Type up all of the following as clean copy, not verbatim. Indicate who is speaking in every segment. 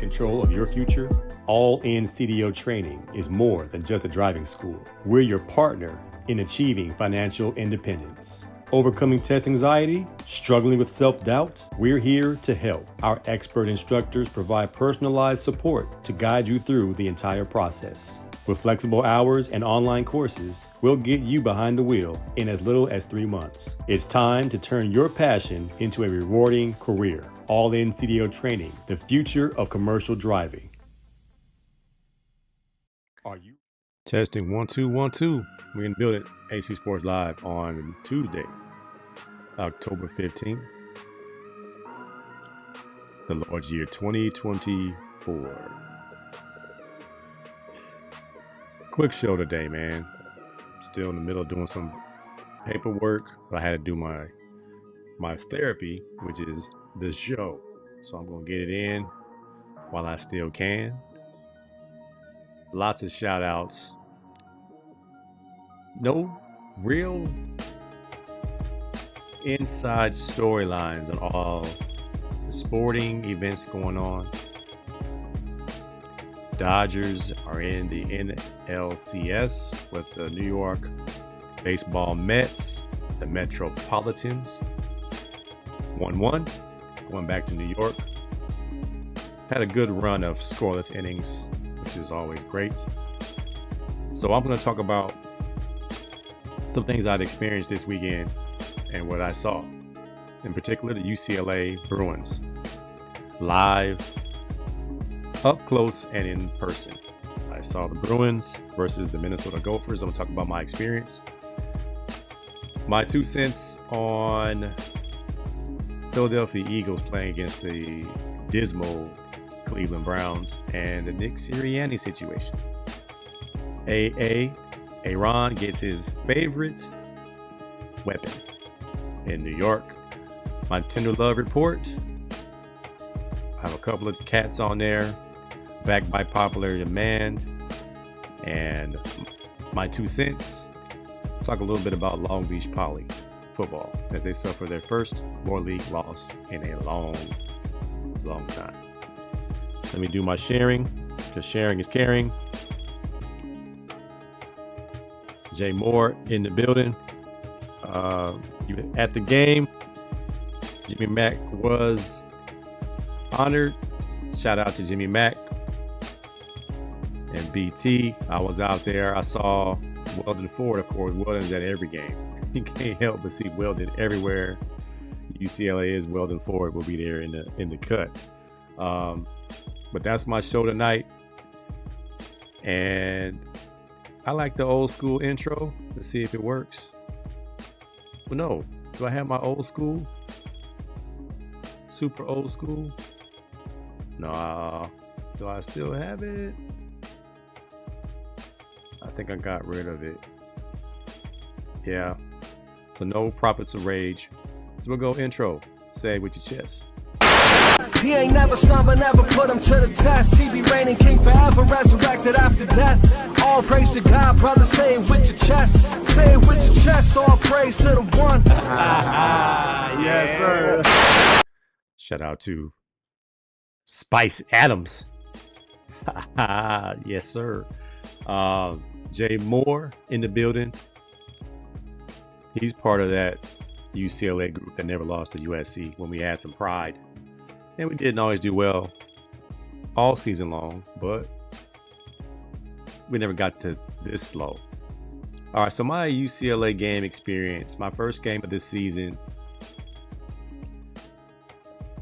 Speaker 1: control of your future? All in CDO Training is more than just a driving school. We're your partner in achieving financial independence. Overcoming test anxiety? Struggling with self-doubt? We're here to help. Our expert instructors provide personalized support to guide you through the entire process. With flexible hours and online courses, we'll get you behind the wheel in as little as 3 months. It's time to turn your passion into a rewarding career. All in CDO Training, the future of commercial driving. Are you testing 1 2 1 2? We're in building AC Sports Live on Tuesday, October 15th, the Lord's year 2024. Quick show today, man. Still in the middle of doing some paperwork, but I had to do my therapy, which is this show. So I'm gonna get it in while I still can. Lots of shout outs. No real inside storylines on all the sporting events going on. Dodgers are in the NLCS with the New York baseball Mets, the Metropolitans. 1-1, going back to New York. Had a good run of scoreless innings, which is always great. So I'm going to talk about some things I'd experienced this weekend and what I saw. In particular, the UCLA Bruins. Live, up close and in person. I saw the Bruins versus the Minnesota Gophers. I'm going to talk about my experience. My 2 cents on Philadelphia Eagles playing against the dismal Cleveland Browns and the Nick Sirianni situation. A-A-Aron gets his favorite weapon in New York. My Tender Love report. I have a couple of cats on there, backed by popular demand. And my 2 cents. Talk a little bit about Long Beach Poly football as they suffer their first World League loss in a long time. Let me do my sharing, because sharing is caring. Jay Moore in the building. At the game, Jimmy Mack was honored. Shout out to Jimmy Mack and BT. I was out there. I saw Weldon Ford, of course. Weldon's at every game. You can't help but see Weldon everywhere. UCLA is Weldon Ford will be there in the cut. But that's my show tonight. And I like the old school intro. Let's see if it works. Well, no. Do I have my old school? Super old school? No. Do I still have it? I think I got rid of it. Yeah. So no Prophets of Rage. So we'll go intro. Say it with your chest.
Speaker 2: He ain't never slumber, never put him to the test. He be reigning king forever, resurrected after death. All praise to God, brother, say it with your chest. Say it with your chest, all praise to the one.
Speaker 1: Yes, sir. Shout out to Spice Adams. Yes, sir. Jay Moore in the building. He's part of that UCLA group that never lost to USC when we had some pride. And we didn't always do well all season long, but we never got to this low. All right, so my UCLA game experience, my first game of this season,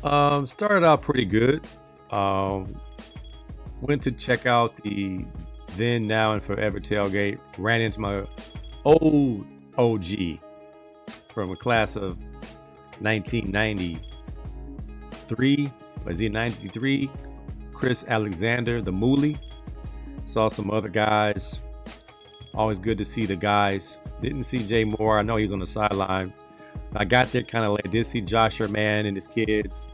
Speaker 1: started out pretty good. Went to check out the then, now, and forever tailgate. Ran into my old OG from a class of 1993. Was he 93? Chris Alexander, the Mooly. Saw some other guys. Always good to see the guys. Didn't see Jay Moore. I know he's on the sideline. I got there kind of late. Did see Josh Herman and his kids.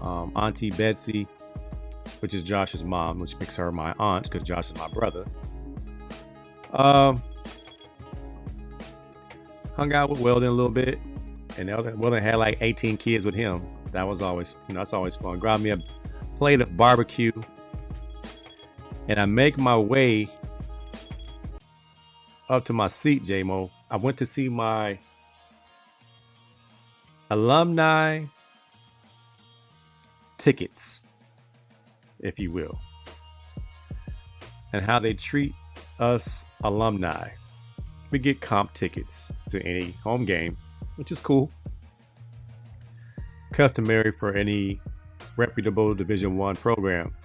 Speaker 1: Auntie Betsy, which is Josh's mom, which makes her my aunt because Josh is my brother. Hung out with Weldon a little bit, and Weldon had like 18 kids with him. That was always, that's always fun. Grabbed me a plate of barbecue, and I make my way up to my seat, J-Mo. I went to see my alumni tickets, if you will, and how they treat us alumni. We get comp tickets to any home game, which is cool. Customary for any reputable Division I program.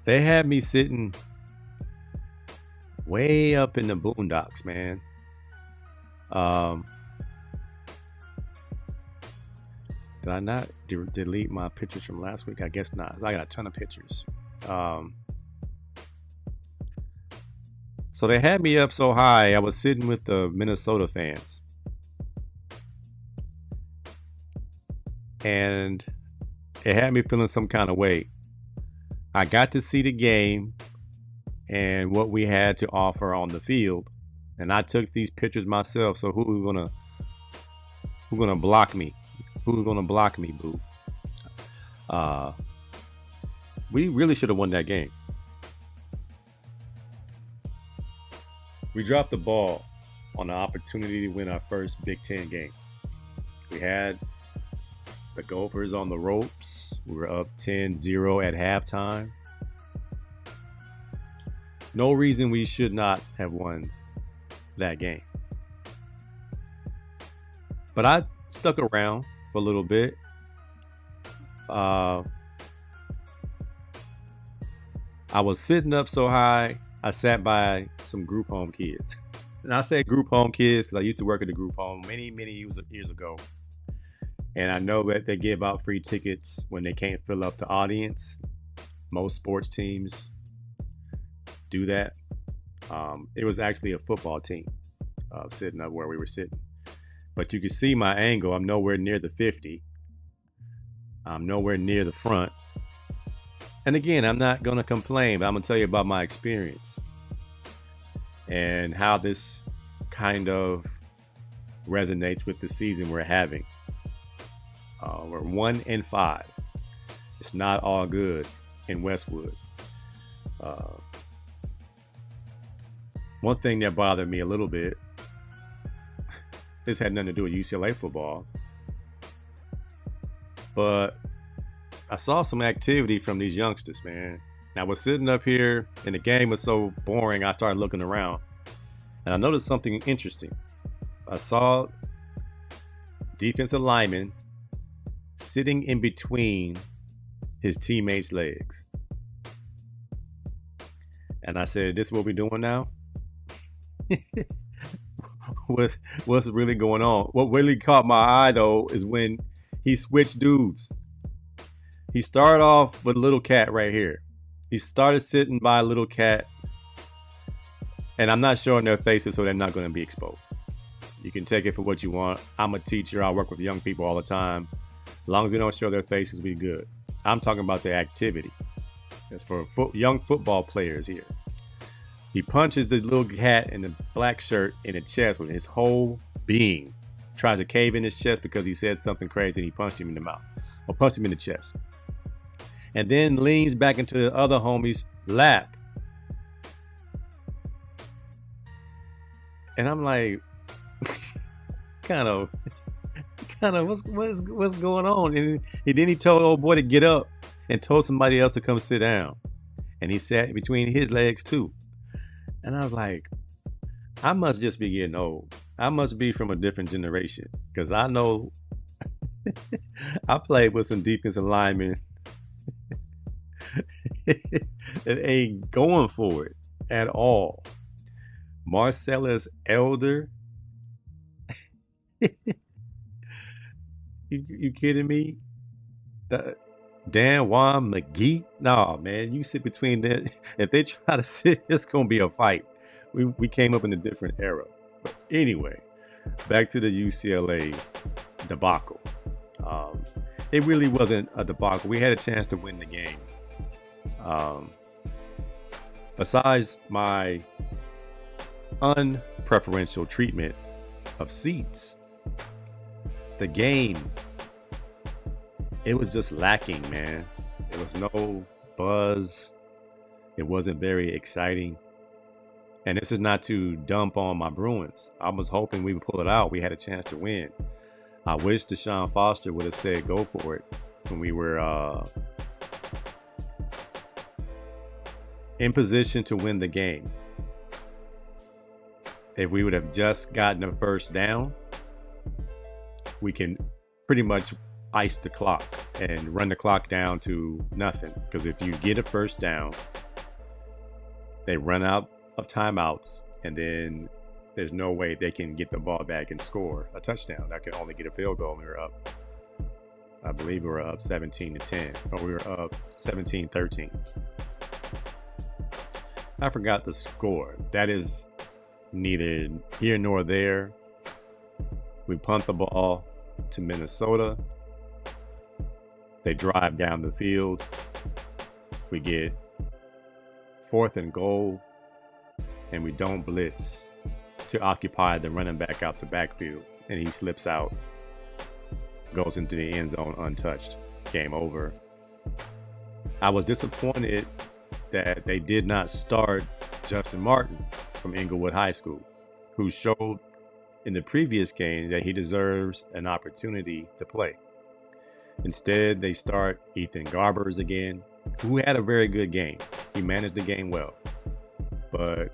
Speaker 1: They had me sitting way up in the boondocks, man. Did I not delete my pictures from last week? I guess not. I got a ton of pictures. So they had me up so high, I was sitting with the Minnesota fans. And it had me feeling some kind of way. I got to see the game and what we had to offer on the field. And I took these pictures myself. So who's gonna block me? Who's gonna block me, boo? We really should have won that game. We dropped the ball on the opportunity to win our first Big Ten game. We had the Gophers on the ropes. We were up 10-0 at halftime. No reason we should not have won that game. But I stuck around for a little bit. I was sitting up so high, I sat by some group home kids. And I say group home kids because I used to work at a group home many years ago. And I know that they give out free tickets when they can't fill up the audience. Most sports teams do that. It was actually a football team sitting up where we were sitting. But you can see my angle. I'm nowhere near the 50. I'm nowhere near the front. And again, I'm not going to complain, but I'm going to tell you about my experience and how this kind of resonates with the season we're having. We're 1-5. It's not all good in Westwood. One thing that bothered me a little bit, this had nothing to do with UCLA football, but I saw some activity from these youngsters, man. I was sitting up here and the game was so boring, I started looking around and I noticed something interesting. I saw defensive lineman sitting in between his teammates' legs. And I said, this is what we're doing now? What's really going on? What really caught my eye, though, is when he switched dudes. He started off with Little Cat right here. He started sitting by Little Cat. And I'm not showing their faces, so they're not going to be exposed. You can take it for what you want. I'm a teacher. I work with young people all the time. As long as we don't show their faces, we good. I'm talking about the activity. It's for young football players here. He punches the little cat in the black shirt in the chest with his whole being. Tries to cave in his chest because he said something crazy and he punched him in the mouth. Or punched him in the chest. And then leans back into the other homie's lap. And I'm like, kind of what's going on? And then he told old boy to get up and told somebody else to come sit down. And he sat between his legs too. And I was like, I must just be getting old. I must be from a different generation. Because I know I played with some defensive linemen that ain't going for it at all. Marcellus Elder. You kidding me? Dan Juan McGee? Nah, man, you sit between that. If they try to sit, it's gonna be a fight. We came up in a different era. But anyway, back to the UCLA debacle. It really wasn't a debacle. We had a chance to win the game. Besides my unpreferential treatment of seats, the game it was just lacking, man. There was no buzz. It wasn't very exciting. And this is not to dump on my Bruins. I was hoping we would pull it out. We had a chance to win. I wish Deshaun Foster would have said go for it when we were in position to win the game. If we would have just gotten a first down, we can pretty much ice the clock and run the clock down to nothing. Because if you get a first down, they run out of timeouts, and then there's no way they can get the ball back and score a touchdown. That could only get a field goal. We were up, I believe we were up 17-10, or we were up 17-13. I forgot the score. That is neither here nor there. We punt the ball to Minnesota. They drive down the field. We get 4th and goal, and we don't blitz to occupy the running back out the backfield, and he slips out, goes into the end zone untouched. Game over. I was disappointed that they did not start Justin Martin from Inglewood High School, who showed in the previous game that he deserves an opportunity to play. Instead, they start Ethan Garbers again, who had a very good game. He managed the game well. But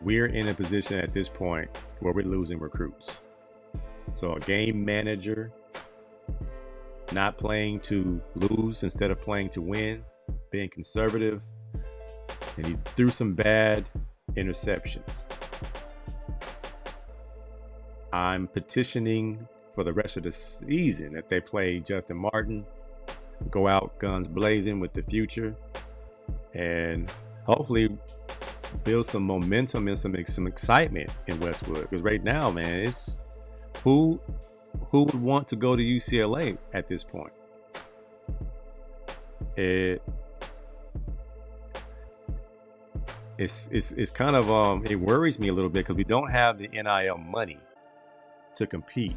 Speaker 1: we're in a position at this point where we're losing recruits. So a game manager not playing to lose instead of playing to win, being conservative, and he threw some bad interceptions. I'm petitioning for the rest of the season that they play Justin Martin, go out guns blazing with the future, and hopefully build some momentum and some excitement in Westwood. Because right now, man, it's who would want to go to UCLA at this point? It's kind of it worries me a little bit because we don't have the NIL money to compete,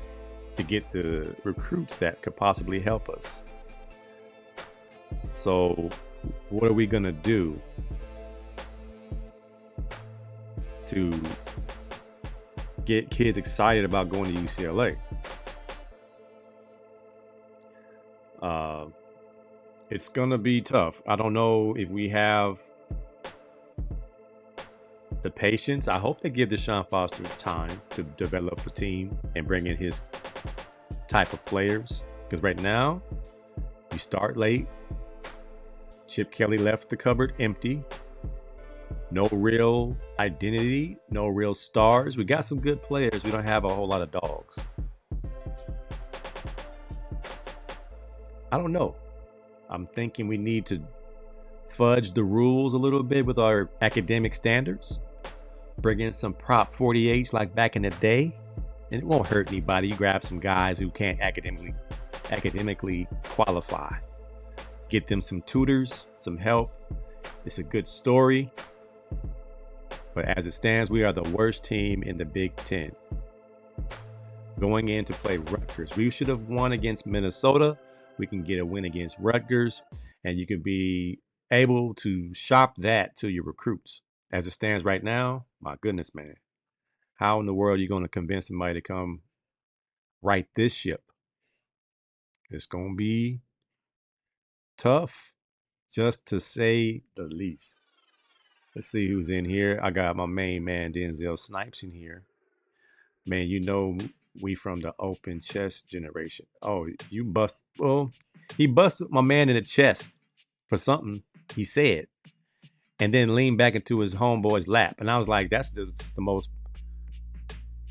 Speaker 1: to get the recruits that could possibly help us. So what are we gonna do to get kids excited about going to UCLA? It's gonna be tough. I don't know if we have the patience. I hope they give Deshaun Foster time to develop a team and bring in his type of players. Because right now, you start late. Chip Kelly left the cupboard empty. No real identity, no real stars. We got some good players. We don't have a whole lot of dogs. I don't know. I'm thinking we need to fudge the rules a little bit with our academic standards. Bring in some Prop 48s like back in the day. And it won't hurt anybody. You grab some guys who can't academically qualify. Get them some tutors, some help. It's a good story. But as it stands, we are the worst team in the Big Ten. Going in to play Rutgers. We should have won against Minnesota. We can get a win against Rutgers. And you can be able to shop that to your recruits. As it stands right now, my goodness, man. How in the world are you going to convince somebody to come right this ship? It's going to be tough, just to say the least. Let's see who's in here. I got my main man, Denzel Snipes, in here. Man, you know we from the open chest generation. Oh, you bust. Well, he busted my man in the chest for something he said, and then leaned back into his homeboy's lap. And I was like, that's just the most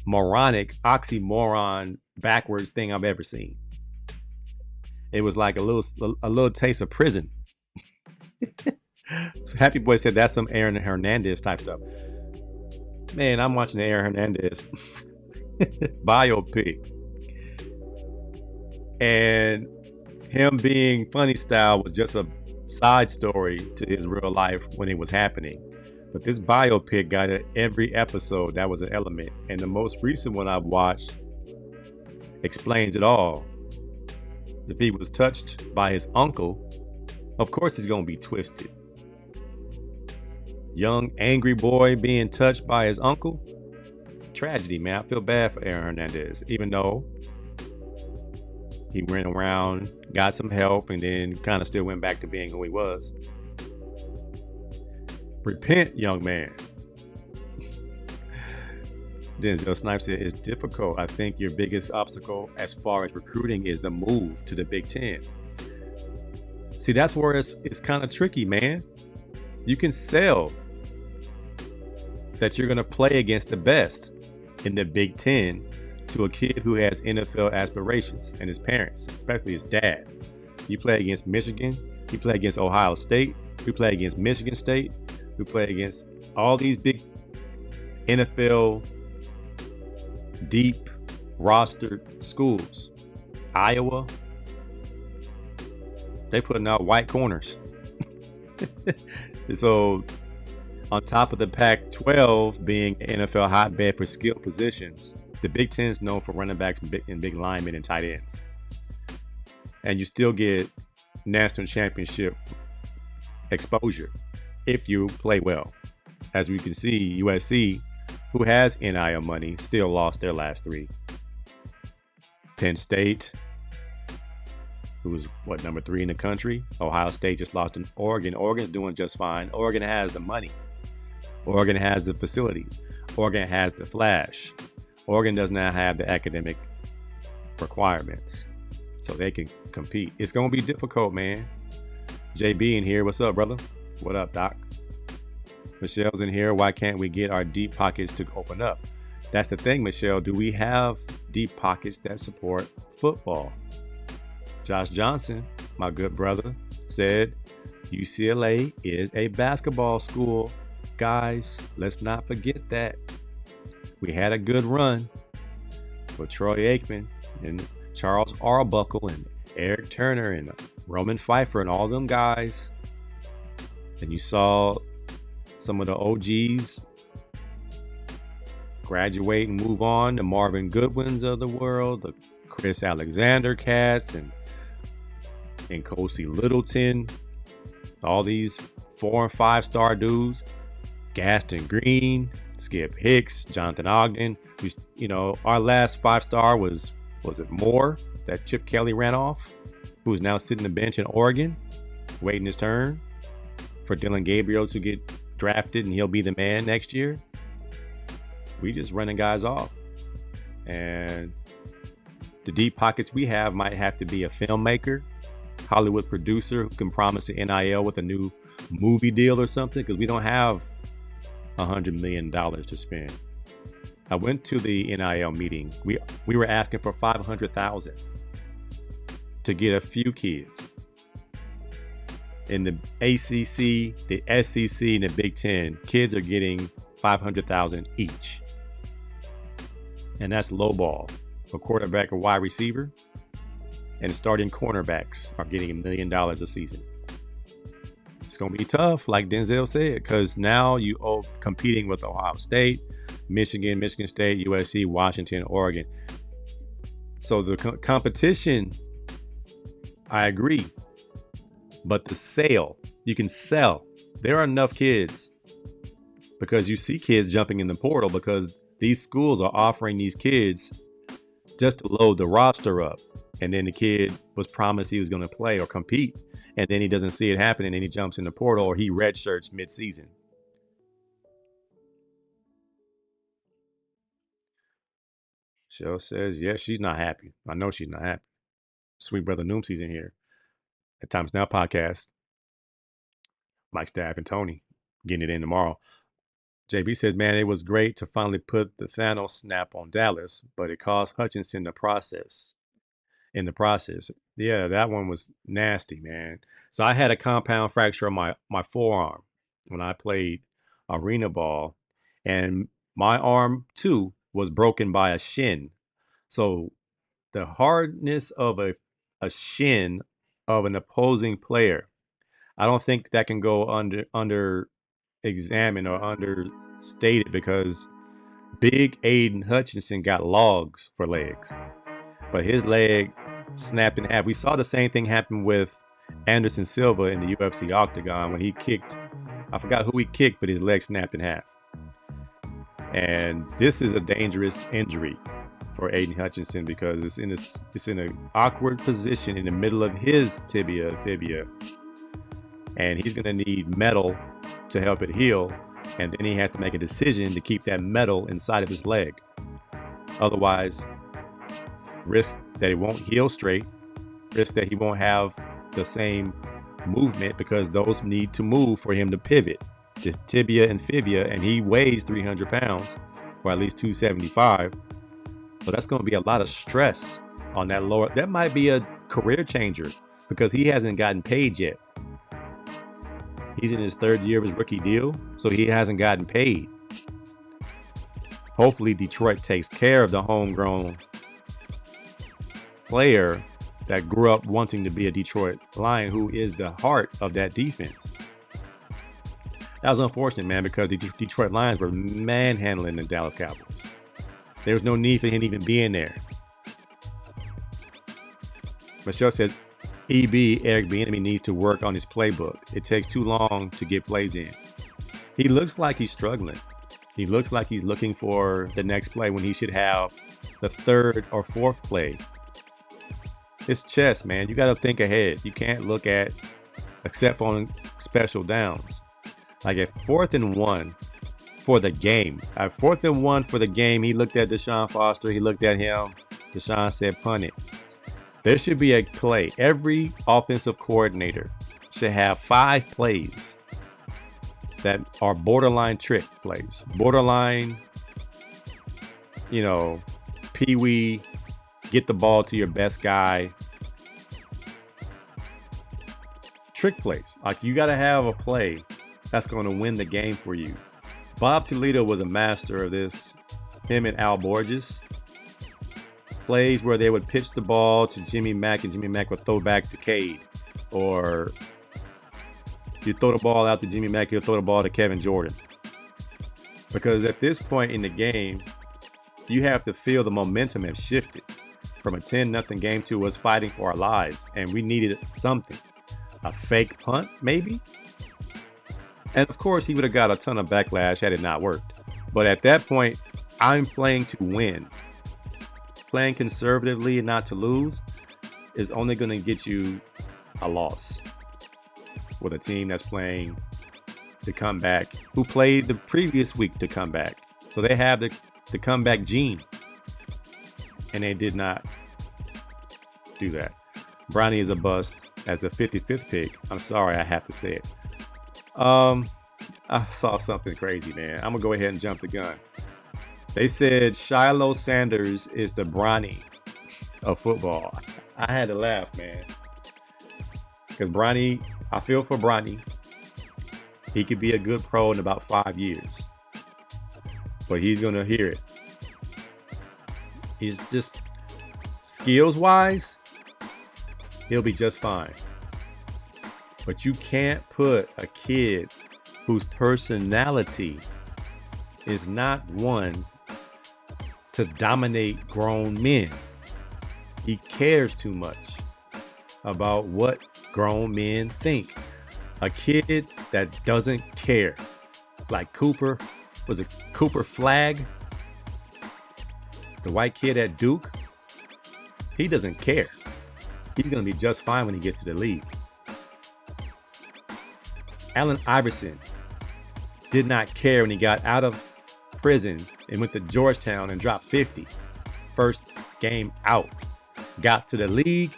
Speaker 1: moronic, oxymoron, backwards thing I've ever seen. It was like a little taste of prison. So Happy Boy said that's some Aaron Hernandez type stuff. Man, I'm watching the Aaron Hernandez biopic. And him being funny style was just a side story to his real life when it was happening. But this biopic got at every episode. That was an element. And the most recent one I've watched explains it all. If he was touched by his uncle, of course he's going to be twisted. Young, angry boy being touched by his uncle. Tragedy, man. I feel bad for Aaron Hernandez, even though he went around, got some help, and then kind of still went back to being who he was. Repent, young man. Denzel Snipes said, it's difficult. I think your biggest obstacle as far as recruiting is the move to the Big Ten. See, that's where it's kind of tricky, man. You can sell that you're going to play against the best in the Big Ten to a kid who has NFL aspirations and his parents, especially his dad. You play against Michigan. You play against Ohio State. You play against Michigan State. We play against all these big NFL deep rostered schools. Iowa, they putting out white corners. So on top of the Pac-12 being an NFL hotbed for skill positions, the Big Ten is known for running backs and big linemen and tight ends. And you still get national championship exposure if you play well. As we can see, USC, who has NIL money, still lost their last three. Penn State, who's number 3 in the country. Ohio State just lost in Oregon. Oregon's doing just fine. Oregon has the money. Oregon has the facilities. Oregon has the flash. Oregon does not have the academic requirements, so they can compete. It's going to be difficult, man. JB in here. What's up, brother? What up, Doc? Michelle's in here. Why can't we get our deep pockets to open up? That's the thing, Michelle. Do we have deep pockets that support football? Josh Johnson, my good brother, said UCLA is a basketball school. Guys, let's not forget that. We had a good run with Troy Aikman and Charles Arbuckle and Eric Turner and Roman Pfeiffer and all them guys. And you saw some of the OGs graduate and move on, the Marvin Goodwins of the world, the Chris Alexander cats and Kosi Littleton, all these 4 and 5 star dudes, Gaston Green, Skip Hicks, Jonathan Ogden. You know, our last 5-star was it Moore that Chip Kelly ran off, who is now sitting the bench in Oregon, waiting his turn for Dylan Gabriel to get drafted and he'll be the man next year. We just running guys off. And the deep pockets we have might have to be a filmmaker, Hollywood producer who can promise an NIL with a new movie deal or something, because we don't have $100 million to spend. I went to the NIL meeting. We were asking for $500,000 to get a few kids. In the ACC, the SEC, and the Big Ten, kids are getting $500,000 each. And that's low ball. A quarterback or wide receiver and starting cornerbacks are getting $1 million a season. It's going to be tough, like Denzel said, because now you are competing with Ohio State, Michigan, Michigan State, USC, Washington, Oregon. So the competition, I agree. But the sale, you can sell. There are enough kids, because you see kids jumping in the portal because these schools are offering these kids just to load the roster up. And then the kid was promised he was going to play or compete. And then he doesn't see it happening and he jumps in the portal or he redshirts mid-season. Shell says, yes, she's not happy. I know she's not happy. Sweet brother Noomsy's in here. At Times Now podcast. Mike Staff and Tony getting it in tomorrow. JB says, man, it was great to finally put the Thanos snap on Dallas, but it cost Hutchinson in the process. Yeah, that one was nasty, man. So I had a compound fracture on my forearm when I played arena ball, and my arm too was broken by a shin. So the hardness of a shin of an opposing player, I don't think that can go under examined or understated, because big Aiden Hutchinson got logs for legs, but his leg snapped in half. We saw the same thing happen with Anderson Silva in the UFC octagon when he kicked, I forgot who he kicked, but his leg snapped in half. And this is a dangerous injury for Aiden Hutchinson because it's in an awkward position in the middle of his tibia, and he's going to need metal to help it heal, and then he has to make a decision to keep that metal inside of his leg. Otherwise, risk that it won't heal straight, risk that he won't have the same movement because those need to move for him to pivot. The tibia and fibia, and he weighs 300 pounds, or at least 275. So that's going to be a lot of stress on that lower. That might be a career changer because he hasn't gotten paid yet. He's in his third year of his rookie deal, so he hasn't gotten paid. Hopefully Detroit takes care of the homegrown player that grew up wanting to be a Detroit Lion, who is the heart of that defense. That was unfortunate, man, because the Detroit Lions were manhandling the Dallas Cowboys. There was no need for him even being there. Michelle says, Eric Bieniemy needs to work on his playbook. It takes too long to get plays in. He looks like he's struggling. He looks like he's looking for the next play when he should have the third or fourth play. It's chess, man. You got to think ahead. You can't look at except on special downs. Like at 4th and 1 for the game. At 4th and 1 for the game, he looked at Deshaun Foster. He looked at him. Deshaun said, punt it. There should be a play. Every offensive coordinator should have 5 plays that are borderline trick plays. Borderline, pee-wee, get the ball to your best guy. Trick plays. Like, you got to have a play that's going to win the game for you. Bob Toledo was a master of this. Him and Al Borges. Plays where they would pitch the ball to Jimmy Mack and Jimmy Mack would throw back to Cade. Or you throw the ball out to Jimmy Mack, you'll throw the ball to Kevin Jordan. Because at this point in the game, you have to feel the momentum have shifted from a 10-0 game to us fighting for our lives. And we needed something. A fake punt, maybe? And of course, he would have got a ton of backlash had it not worked. But at that point, I'm playing to win. Playing conservatively and not to lose is only going to get you a loss with a team that's playing to come back, who played the previous week to come back. So they have the comeback gene. And they did not do that. Bronny is a bust as the 55th pick. I'm sorry, I have to say it. I saw something crazy, man. I'm gonna go ahead and jump the gun. They said Shiloh Sanders is the Bronny of football. I had to laugh, man. Because Bronny, I feel for Bronny. He could be a good pro in about 5 years. But he's gonna hear it. He's just, skills-wise, he'll be just fine. But you can't put a kid whose personality is not one to dominate grown men. He cares too much about what grown men think. A kid that doesn't care, like Cooper, was it Cooper Flagg? The white kid at Duke? He doesn't care. He's going to be just fine when he gets to the league. Allen Iverson did not care when he got out of prison and went to Georgetown and dropped 50. First game out. Got to the league,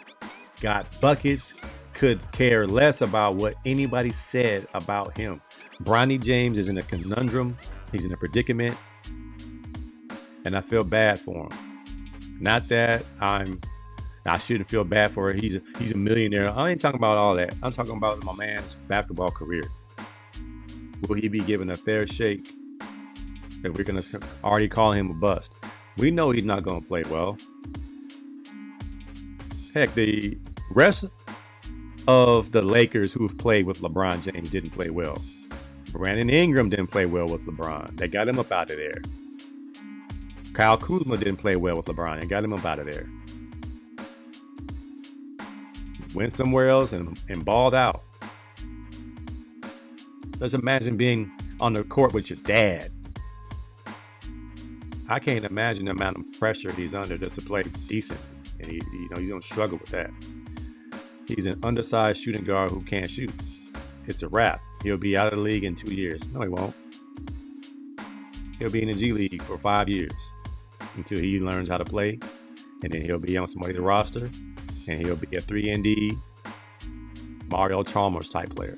Speaker 1: got buckets, could care less about what anybody said about him. Bronny James is in a conundrum. He's in a predicament. And I feel bad for him. Not that I shouldn't feel bad for it. He's a millionaire. I ain't talking about all that. I'm talking about my man's basketball career. Will he be given a fair shake if we're going to already call him a bust? We know he's not going to play well. Heck, the rest of the Lakers who've played with LeBron James didn't play well. Brandon Ingram didn't play well with LeBron. They got him up out of there. Kyle Kuzma didn't play well with LeBron and got him up out of there. went somewhere else and balled out. Let's imagine being on the court with your dad. I can't imagine the amount of pressure he's under just to play decent. And he's going to struggle with that. He's an undersized shooting guard who can't shoot. It's a wrap. He'll be out of the league in 2 years. No, he won't. He'll be in the G League for 5 years until he learns how to play. And then he'll be on somebody's roster. And he'll be a 3-and-D Mario Chalmers type player.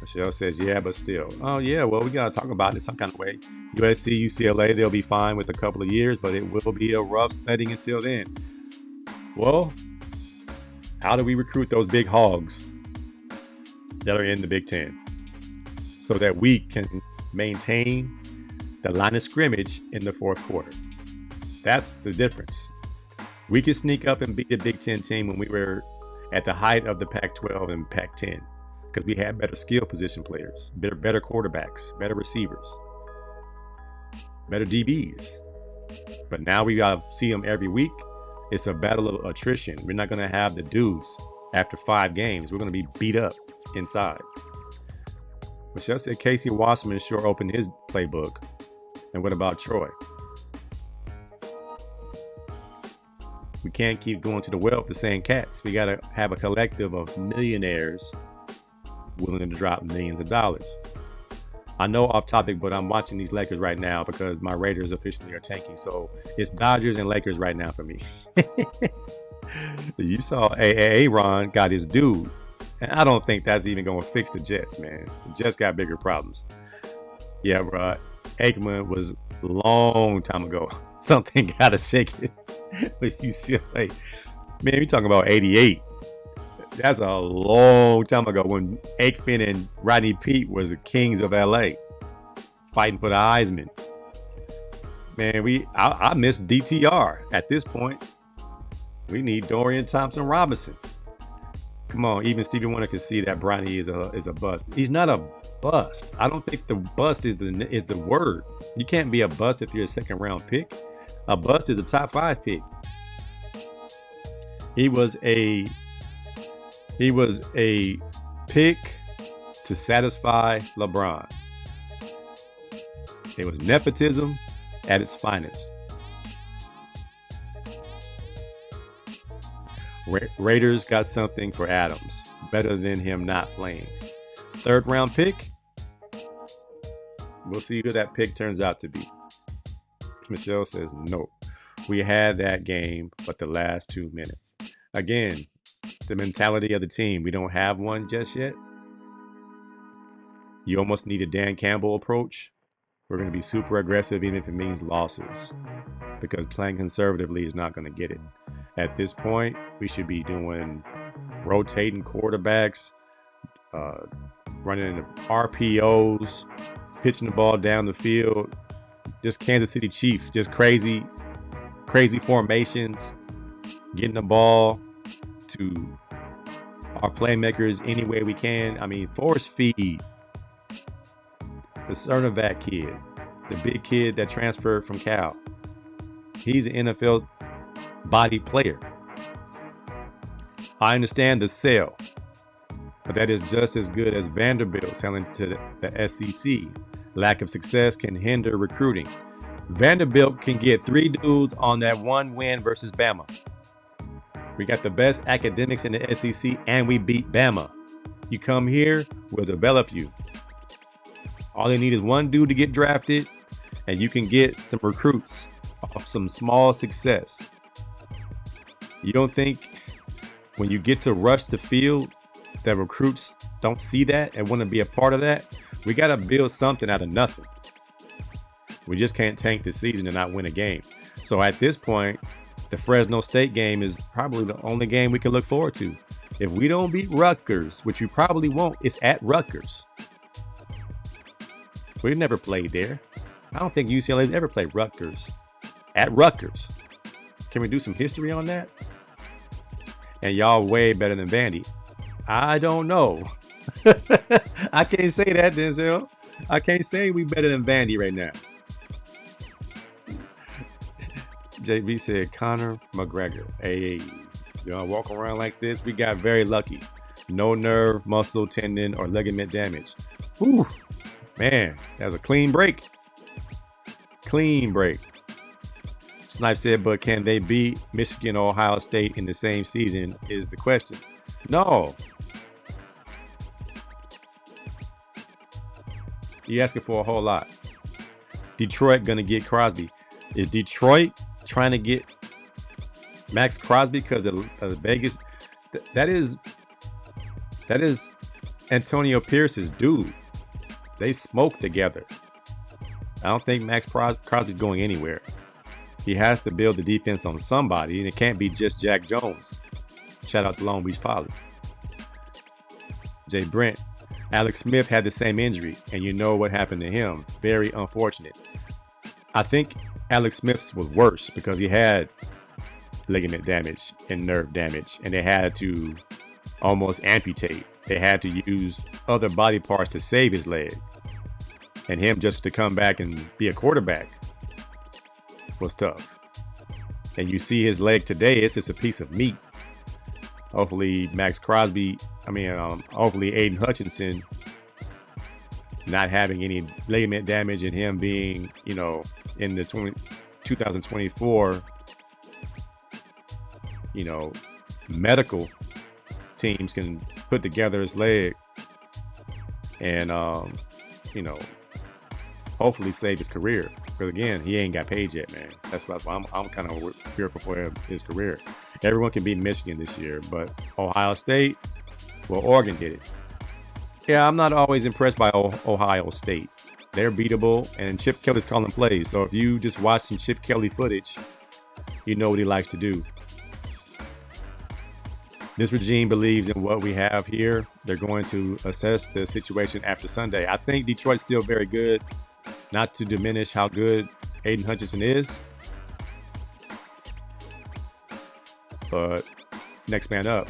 Speaker 1: Michelle says, yeah, but still. Oh, yeah, well, we got to talk about it some kind of way. USC, UCLA, they'll be fine with a couple of years, but it will be a rough sledding until then. Well, how do we recruit those big hogs that are in the Big Ten so that we can maintain the line of scrimmage in the fourth quarter? That's the difference. We could sneak up and beat the Big Ten team when we were at the height of the Pac-12 and Pac-10 because we had better skill position players, better quarterbacks, better receivers, better DBs. But now we got to see them every week. It's a battle of attrition. We're not going to have the dudes after 5 games. We're going to be beat up inside. Michelle said Casey Wasserman sure opened his playbook. And what about Troy? We can't keep going to the well with the same cats. We got to have a collective of millionaires willing to drop millions of dollars. I know off topic, but I'm watching these Lakers right now because my Raiders officially are tanking. So it's Dodgers and Lakers right now for me. You saw A-A-Aron got his dude. And I don't think that's even going to fix the Jets, man. The Jets got bigger problems. Yeah, bro. Aikman was a long time ago. Something got to shake it with UCLA. Man, you're talking about 88. That's a long time ago when Aikman and Rodney Peete was the kings of LA, fighting for the Heisman. Man, I miss DTR at this point. We need Dorian Thompson-Robinson. Come on, even Stevie Wonder can see that Bronny is a bust. He's not a bust. I don't think the bust is the word. You can't be a bust if you're a second-round pick. A bust is a top 5 pick. He was a pick to satisfy LeBron. It was nepotism at its finest. Raiders got something for Adams, better than him not playing. 3rd round pick. We'll see who that pick turns out to be. Michelle says, nope. We had that game, but the last 2 minutes. Again, the mentality of the team. We don't have one just yet. You almost need a Dan Campbell approach. We're going to be super aggressive, even if it means losses, because playing conservatively is not going to get it. At this point, we should be doing rotating quarterbacks, running into RPOs, pitching the ball down the field. Just Kansas City Chiefs, just crazy formations, getting the ball to our playmakers any way we can. I mean, force feed the Cernovac kid, the big kid that transferred from Cal. He's an NFL body player. I understand the sale, but that is just as good as Vanderbilt selling to the SEC. Lack of success can hinder recruiting. Vanderbilt can get 3 dudes on that 1 win versus Bama. We got the best academics in the SEC, and we beat Bama. You come here, we'll develop you. All they need is 1 dude to get drafted, and you can get some recruits off some small success. You don't think when you get to rush the field that recruits don't see that and want to be a part of that? We got to build something out of nothing. We just can't tank the season and not win a game. So at this point, the Fresno State game is probably the only game we can look forward to. If we don't beat Rutgers, which we probably won't, it's at Rutgers. We've never played there. I don't think UCLA's ever played Rutgers. At Rutgers. Can we do some history on that? And y'all way better than Vandy. I don't know. I can't say that, Denzel. I can't say we better than Vandy right now. JB said Conor McGregor. Hey, walk around like this. We got very lucky. No nerve, muscle, tendon, or ligament damage. Whew, man, that was a clean break. Clean break. Snipe said, but can they beat Michigan or Ohio State in the same season is the question. No. You're asking for a whole lot. Detroit gonna get Crosby. Is Detroit trying to get Max Crosby because of Vegas? That is Antonio Pierce's dude. They smoke together. I don't think Max Crosby's going anywhere. He has to build the defense on somebody, and it can't be just Jack Jones. Shout out to Long Beach Poly. Jay Brent. Alex Smith had the same injury, and you know what happened to him. Very unfortunate. I think Alex Smith's was worse because he had ligament damage and nerve damage, and they had to almost amputate. They had to use other body parts to save his leg. And him just to come back and be a quarterback was tough. And you see his leg today, it's just a piece of meat. Hopefully hopefully Aiden Hutchinson not having any ligament damage and him being, in the 2024, medical teams can put together his leg and, hopefully save his career. Because again, he ain't got paid yet, man. That's why I'm kind of fearful for his career. Everyone can beat Michigan this year, but Ohio State, well, Oregon did it. Yeah, I'm not always impressed by Ohio State. They're beatable, and Chip Kelly's calling plays. So if you just watch some Chip Kelly footage, you know what he likes to do. This regime believes in what we have here. They're going to assess the situation after Sunday. I think Detroit's still very good. Not to diminish how good Aiden Hutchinson is, but next man up.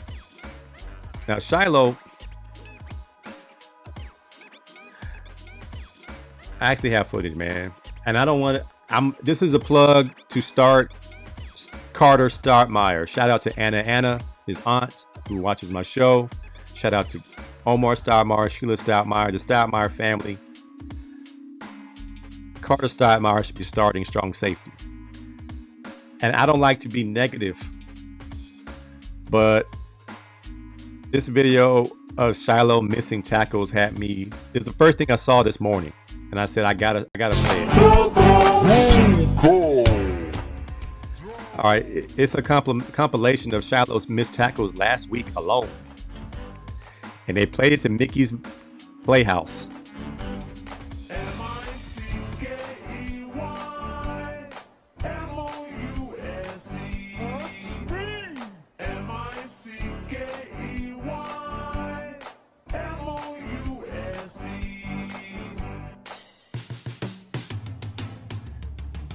Speaker 1: Now Shiloh, I actually have footage, man, and I don't want to. This is a plug to start Carter Startmeyer. Shout out to Anna, his aunt, who watches my show. Shout out to Omar Startmeyer, Sheila Startmeyer, the Startmeyer family. Carter Startmeyer should be starting strong safety. And I don't like to be negative, but this video of Shiloh missing tackles had me. It's the first thing I saw this morning, and I said I gotta play it. All right, it's a compilation of Shiloh's missed tackles last week alone, and they played it to Mickey's Playhouse.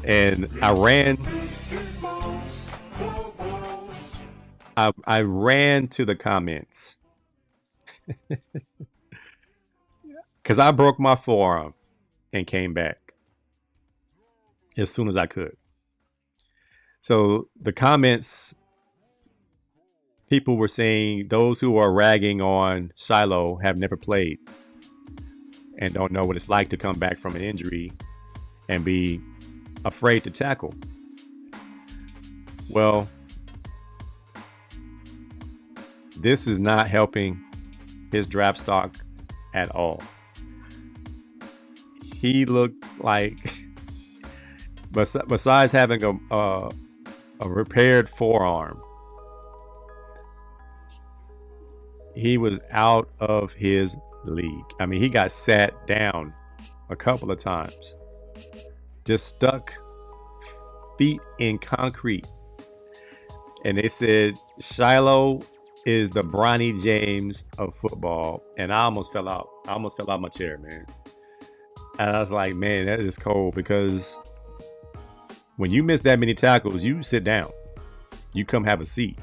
Speaker 1: And I ran to the comments because I broke my forearm and came back as soon as I could. So the comments, people were saying those who are ragging on Shiloh have never played and don't know what it's like to come back from an injury and be afraid to tackle. Well, this is not helping his draft stock at all. He looked like, besides having a repaired forearm, he was out of his league. I mean, he got sat down a couple of times. Just stuck feet in concrete. And they said Shiloh is the Bronny James of football. And I almost fell out. My chair, man. And I was like, man, that is cold, because when you miss that many tackles, you sit down. You come have a seat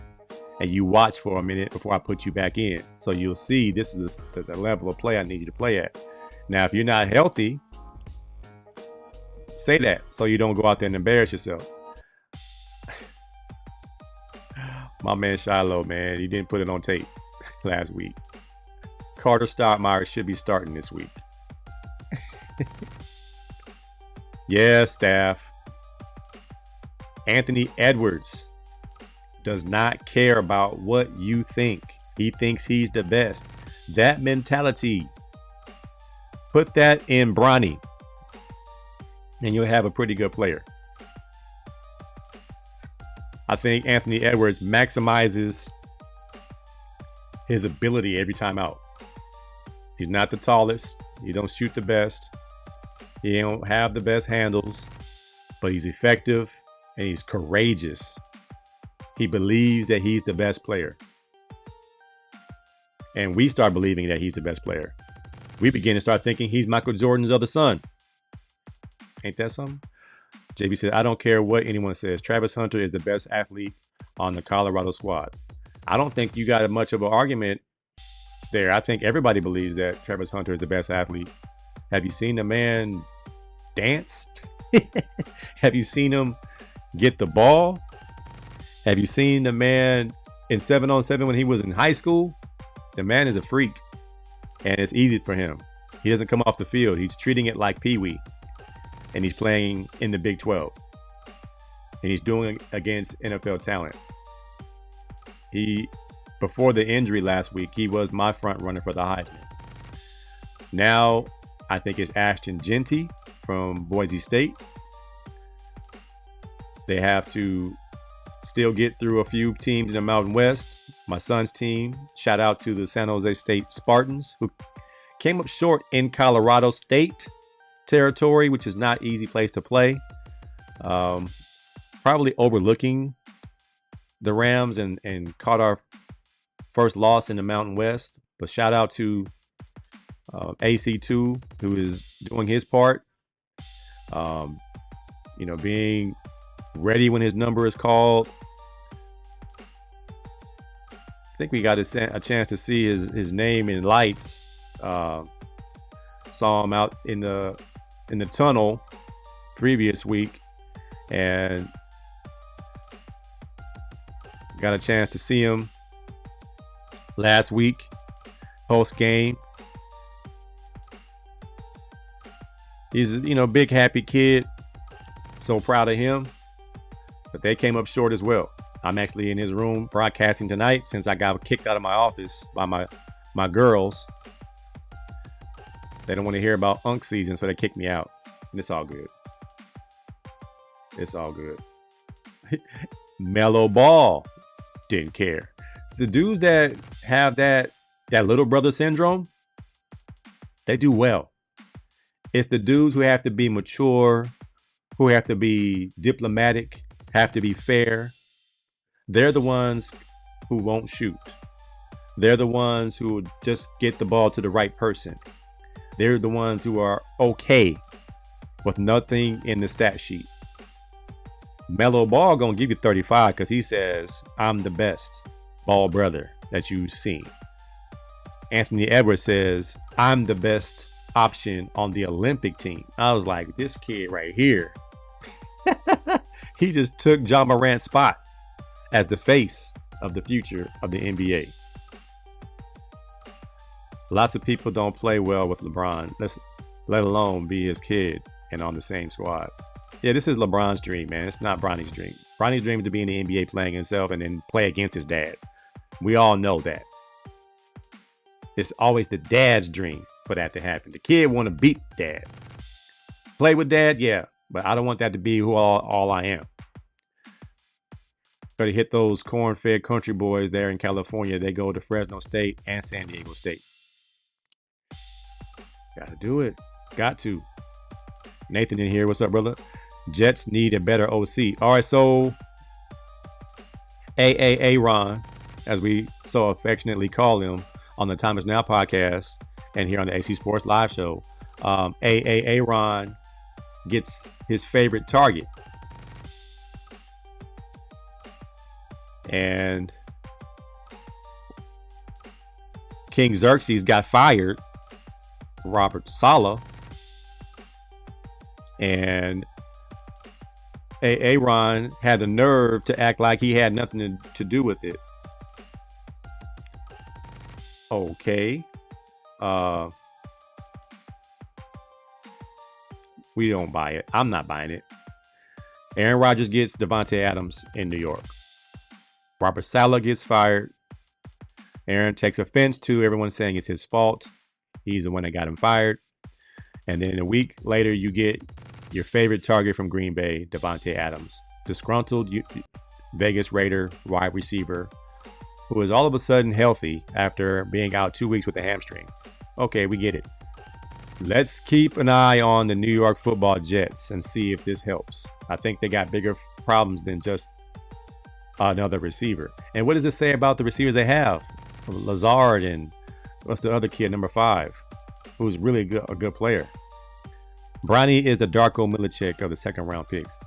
Speaker 1: and you watch for a minute before I put you back in. So you'll see this is the level of play I need you to play at. Now, if you're not healthy, say that so you don't go out there and embarrass yourself. My man Shiloh, man, he didn't put it on tape last week. Carter Stoudemire should be starting this week. Yeah, staff. Anthony Edwards does not care about what you think. He thinks he's the best. That mentality, put that in Bronny, and you'll have a pretty good player. I think Anthony Edwards maximizes his ability every time out. He's not the tallest. He don't shoot the best. He don't have the best handles, but he's effective and he's courageous. He believes that he's the best player. And we start believing that he's the best player. We begin to start thinking he's Michael Jordan's other son. Ain't that something? JB said, I don't care what anyone says. Travis Hunter is the best athlete on the Colorado squad. I don't think you got much of an argument there. I think everybody believes that Travis Hunter is the best athlete. Have you seen the man dance? Have you seen him get the ball? Have you seen the man in 7-on-7 when he was in high school? The man is a freak, and it's easy for him. He doesn't come off the field. He's treating it like Pee Wee, and he's playing in the Big 12, and he's doing it against NFL talent. Before the injury last week, he was my front runner for the Heisman. Now, I think it's Ashton Genty from Boise State. They have to still get through a few teams in the Mountain West. My son's team, shout out to the San Jose State Spartans, who came up short in Colorado State territory, which is not an easy place to play. Probably overlooking the Rams and caught our first loss in the Mountain West. But shout out to AC2, who is doing his part. Being ready when his number is called. I think we got a chance to see his name in lights. Saw him out in the tunnel previous week, and got a chance to see him last week post game. He's a big happy kid. So proud of him. But they came up short as well. I'm actually in his room broadcasting tonight since I got kicked out of my office by my girls. They don't want to hear about Unk season, so they kicked me out. And it's all good. It's all good. Mellow Ball didn't care. It's the dudes that have that little brother syndrome, they do well. It's the dudes who have to be mature, who have to be diplomatic, have to be fair. They're the ones who won't shoot. They're the ones who will just get the ball to the right person. They're the ones who are okay with nothing in the stat sheet. Mellow Ball gonna give you 35 because he says, I'm the best ball brother that you've seen. Anthony Edwards says, I'm the best option on the Olympic team. I was like, this kid right here. He just took John Morant's spot as the face of the future of the NBA. Lots of people don't play well with LeBron, let alone be his kid and on the same squad. Yeah, this is LeBron's dream, man. It's not Bronny's dream. Bronny's dream is to be in the NBA playing himself and then play against his dad. We all know that. It's always the dad's dream for that to happen. The kid want to beat dad. Play with dad, yeah. But I don't want that to be who all I am. Better hit those corn-fed country boys there in California. They go to Fresno State and San Diego State. Gotta do it. Got to. Nathan in here. What's up, brother? Jets need a better OC. All right, so A-A-Aron, as we so affectionately call him on the Time Is Now podcast and here on the AC Sports Live show, A-A-Aron gets his favorite target. And King Xerxes got fired, Robert Saleh, and A-A-Aron had the nerve to act like he had nothing to do with it. Okay. We don't buy it. I'm not buying it. Aaron Rodgers gets Davante Adams in New York. Robert Saleh gets fired. Aaron takes offense to everyone saying it's his fault. He's the one that got him fired. And then a week later, you get your favorite target from Green Bay, Davante Adams. Disgruntled Vegas Raider wide receiver who is all of a sudden healthy after being out 2 weeks with a hamstring. Okay, we get it. Let's keep an eye on the New York Football Jets and see if this helps. I think they got bigger problems than just another receiver. And what does it say about the receivers they have? Lazard and what's the other kid, number 5, who's really a good player. Bronny is the Darko Milicic of the second round picks.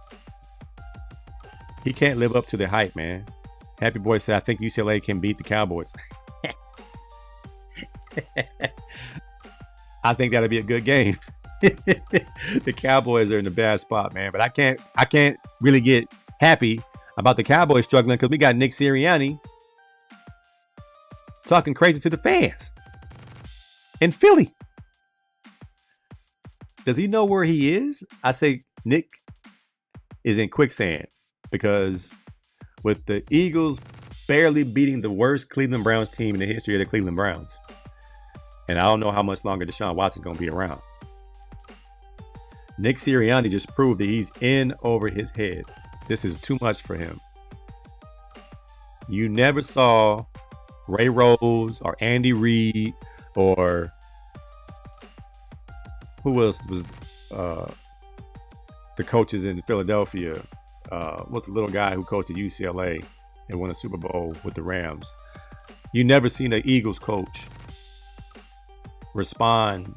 Speaker 1: He can't live up to the hype, man. Happy Boy said, I think UCLA can beat the Cowboys. I think that'll be a good game. The Cowboys are in a bad spot, man. But I can't really get happy about the Cowboys struggling because we got Nick Sirianni talking crazy to the fans in Philly. Does he know where he is? I say Nick is in quicksand because with the Eagles barely beating the worst Cleveland Browns team in the history of the Cleveland Browns. And I don't know how much longer Deshaun Watson's going to be around. Nick Sirianni just proved that he's in over his head. This is too much for him. You never saw Ray Rose or Andy Reid or who else was the coaches in Philadelphia. What's the little guy who coached at UCLA and won a Super Bowl with the Rams? You never seen the Eagles coach respond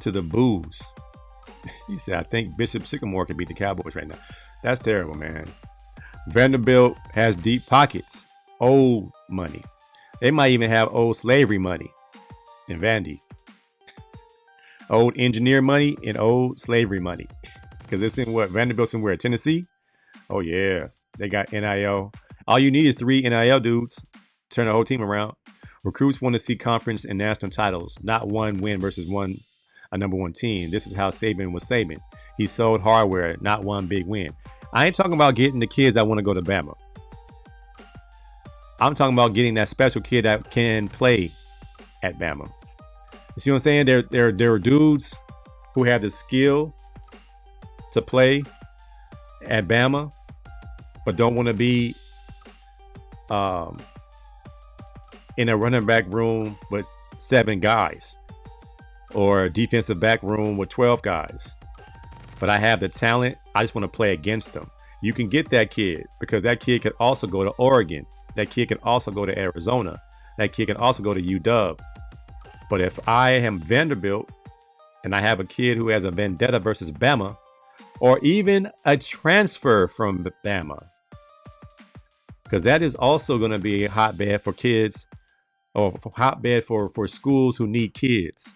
Speaker 1: to the boos. He said, I think Bishop Sycamore could beat the Cowboys right now. That's terrible, man. Vanderbilt has deep pockets. Old money. They might even have old slavery money in Vandy. Old engineer money and old slavery money. Because it's in what? Vanderbilt's in where? Tennessee? Oh, yeah. They got NIL. All you need is 3 NIL dudes. Turn the whole team around. Recruits want to see conference and national titles, not one win versus a number 1 team. This is how Saban was Saban. He sold hardware, not one big win. I ain't talking about getting the kids that want to go to Bama. I'm talking about getting that special kid that can play at Bama. You see what I'm saying? There are dudes who have the skill to play at Bama, but don't want to be in a running back room with 7 guys or a defensive back room with 12 guys. But I have the talent. I just want to play against them. You can get that kid because that kid could also go to Oregon. That kid could also go to Arizona. That kid can also go to UW. But if I am Vanderbilt and I have a kid who has a vendetta versus Bama, or even a transfer from Bama, because that is also going to be a hotbed for kids, or a hotbed for schools who need kids.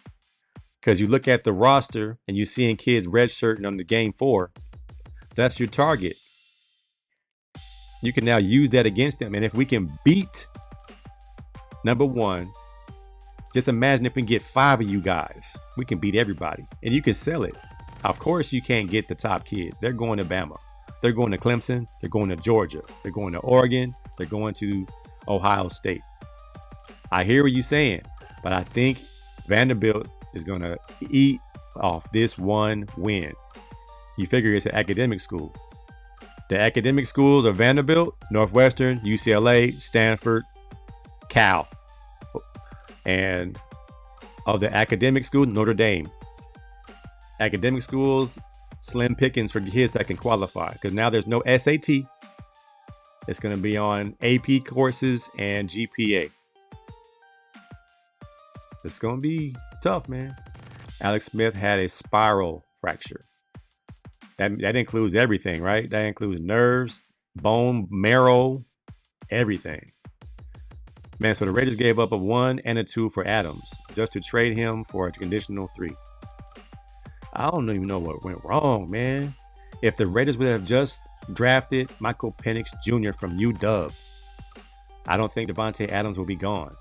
Speaker 1: Because you look at the roster and you seeing kids redshirting on the game 4, that's your target. You can now use that against them. And if we can beat number 1, just imagine if we can get 5 of you guys, we can beat everybody and you can sell it. Of course, you can't get the top kids. They're going to Bama. They're going to Clemson. They're going to Georgia. They're going to Oregon. They're going to Ohio State. I hear what you're saying, but I think Vanderbilt is going to eat off this one win. You figure it's an academic school. The academic schools are Vanderbilt, Northwestern, UCLA, Stanford, Cal. And of the academic schools, Notre Dame. Academic schools, slim pickings for kids that can qualify because now there's no SAT. It's going to be on AP courses and GPA. It's going to be tough, man. Alex Smith had a spiral fracture. That includes everything, right? That includes nerves, bone, marrow, everything. Man, so the Raiders gave up a 1 and a 2 for Adams just to trade him for a conditional 3. I don't even know what went wrong, man. If the Raiders would have just drafted Michael Penix Jr. from UW, I don't think Davante Adams will be gone.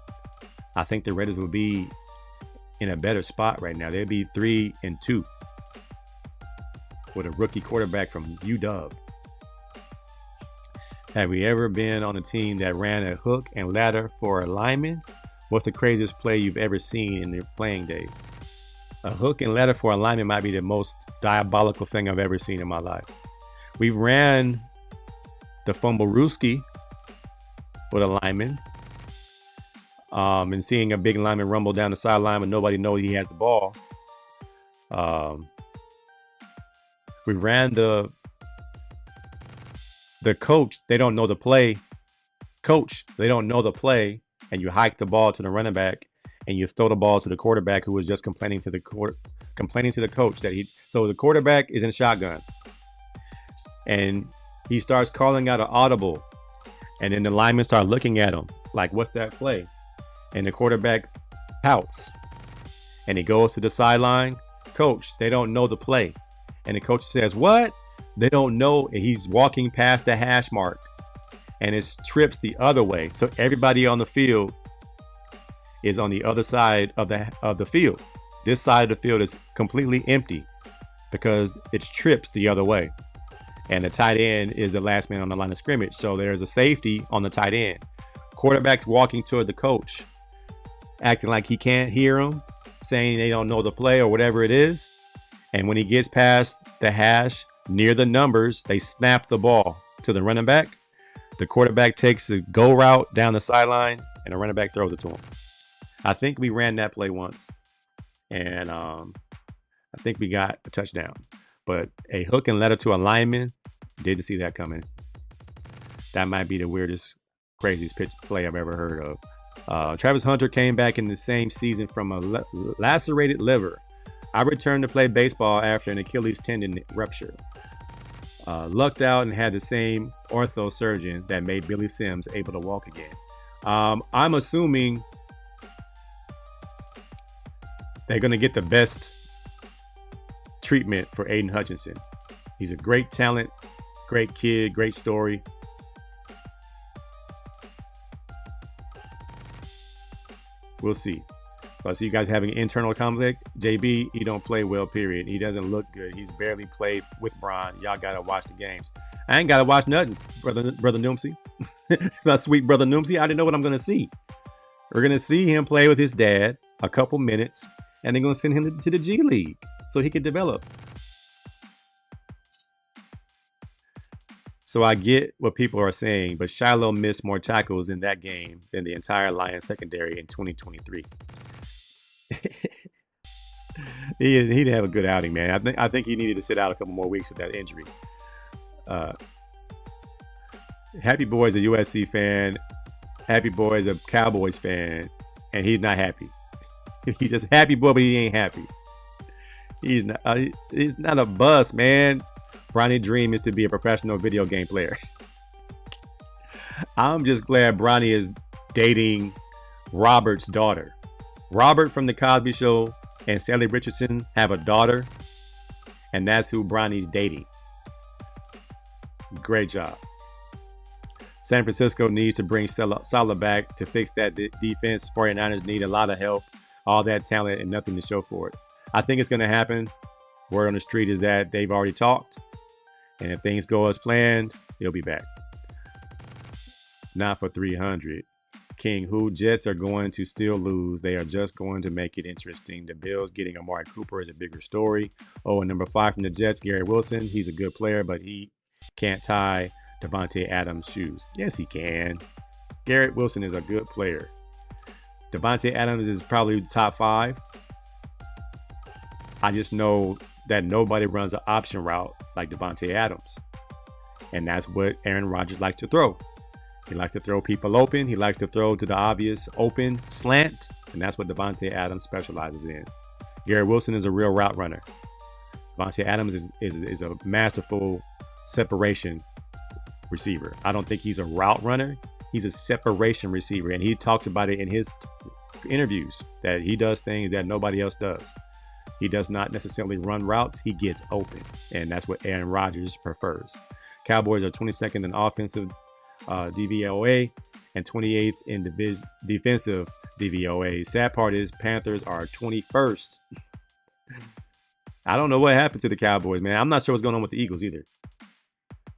Speaker 1: I think the Raiders will be in a better spot right now. They'd be 3-2 with a rookie quarterback from UW. Have we ever been on a team that ran a hook and ladder for a lineman? What's the craziest play you've ever seen in your playing days? A hook and ladder for a lineman might be the most diabolical thing I've ever seen in my life. We ran the Fumblerooski with a lineman, and seeing a big lineman rumble down the sideline when nobody knows he has the ball. We ran the coach. They don't know the play. Coach, they don't know the play, and you hike the ball to the running back, and you throw the ball to the quarterback who was just complaining to the coach that he. So the quarterback is in shotgun, and he starts calling out an audible, and then the linemen start looking at him like, "What's that play?" And the quarterback pouts, and he goes to the sideline. Coach, they don't know the play, and the coach says, "What? They don't know." And he's walking past the hash mark, and it trips the other way. So everybody on the field is on the other side of the field. This side of the field is completely empty because it trips the other way. And the tight end is the last man on the line of scrimmage. So there's a safety on the tight end. Quarterback's walking toward the coach, acting like he can't hear him, saying they don't know the play or whatever it is. And when he gets past the hash near the numbers, they snap the ball to the running back. The quarterback takes a go route down the sideline, and the running back throws it to him. I think we ran that play once, and I think we got a touchdown. But a hook and ladder to a lineman, didn't see that coming. That might be the weirdest, craziest pitch play I've ever heard of. Travis Hunter came back in the same season from a lacerated liver. I returned to play baseball after an Achilles tendon rupture. Lucked out and had the same ortho surgeon that made Billy Sims able to walk again. I'm assuming they're going to get the best treatment for Aiden Hutchinson. He's a great talent, great kid, great story. We'll see. So I see you guys having an internal conflict. JB, he don't play well, period. He doesn't look good. He's barely played with Bron. Y'all got to watch the games. I ain't got to watch nothing, brother Noomsy. It's my sweet brother Noomsy. I didn't know what I'm going to see. We're going to see him play with his dad a couple minutes, and they're going to send him to the G League so he can develop. So I get what people are saying, but Shiloh missed more tackles in that game than the entire Lions secondary in 2023. He didn't have a good outing, man. I think he needed to sit out a couple more weeks with that injury. Happy Boy's a USC fan. Happy Boy's a Cowboys fan, and he's not happy. He's just happy boy, but he ain't happy. He's not a bust, man. Bronny's dream is to be a professional video game player. I'm just glad Bronny is dating Robert's daughter. Robert from The Cosby Show and Sally Richardson have a daughter, and that's who Bronny's dating. Great job. San Francisco needs to bring Saleh back to fix that defense. 49ers need a lot of help, all that talent, and nothing to show for it. I think it's going to happen. Word on the street is that they've already talked, and if things go as planned, he'll be back. Not for 300. King, who Jets are going to still lose. They are just going to make it interesting. The Bills getting Amari Cooper is a bigger story. Oh, and number 5 from the Jets, Garrett Wilson. He's a good player, but he can't tie Davante Adams' shoes. Yes, he can. Garrett Wilson is a good player. Davante Adams is probably top 5. I just know that nobody runs an option route like Davante Adams. And that's what Aaron Rodgers likes to throw. He likes to throw people open. He likes to throw to the obvious open slant. And that's what Davante Adams specializes in. Garrett Wilson is a real route runner. Davante Adams is a masterful separation receiver. I don't think he's a route runner. He's a separation receiver. And he talks about it in his interviews that he does things that nobody else does. He does not necessarily run routes. He gets open, and that's what Aaron Rodgers prefers. Cowboys are 22nd in offensive DVOA and 28th in defensive DVOA. Sad part is Panthers are 21st. I don't know what happened to the Cowboys, man. I'm not sure what's going on with the Eagles either.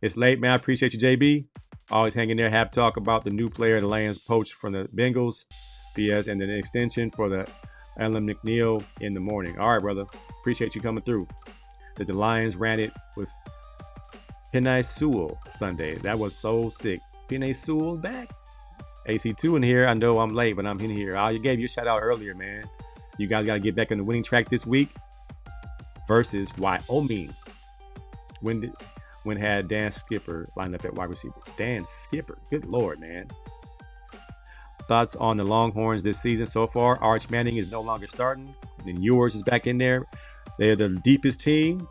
Speaker 1: It's late, man. I appreciate you, JB. Always hanging there. Have talk about the new player the Lions poached from the Bengals. BS, and then an extension for the Alan McNeil in the morning. All right, brother. Appreciate you coming through. The Lions ran it with Penei Sewell Sunday. That was so sick. Penei Sewell back. AC2 in here. I know I'm late, but I'm in here. I gave you a shout out earlier, man. You guys got to get back on the winning track this week versus Wyoming. When had Dan Skipper lined up at wide receiver. Dan Skipper. Good Lord, man. Thoughts on the Longhorns this season so far? Arch Manning is no longer starting. And Ewers is back in there. They're the deepest team.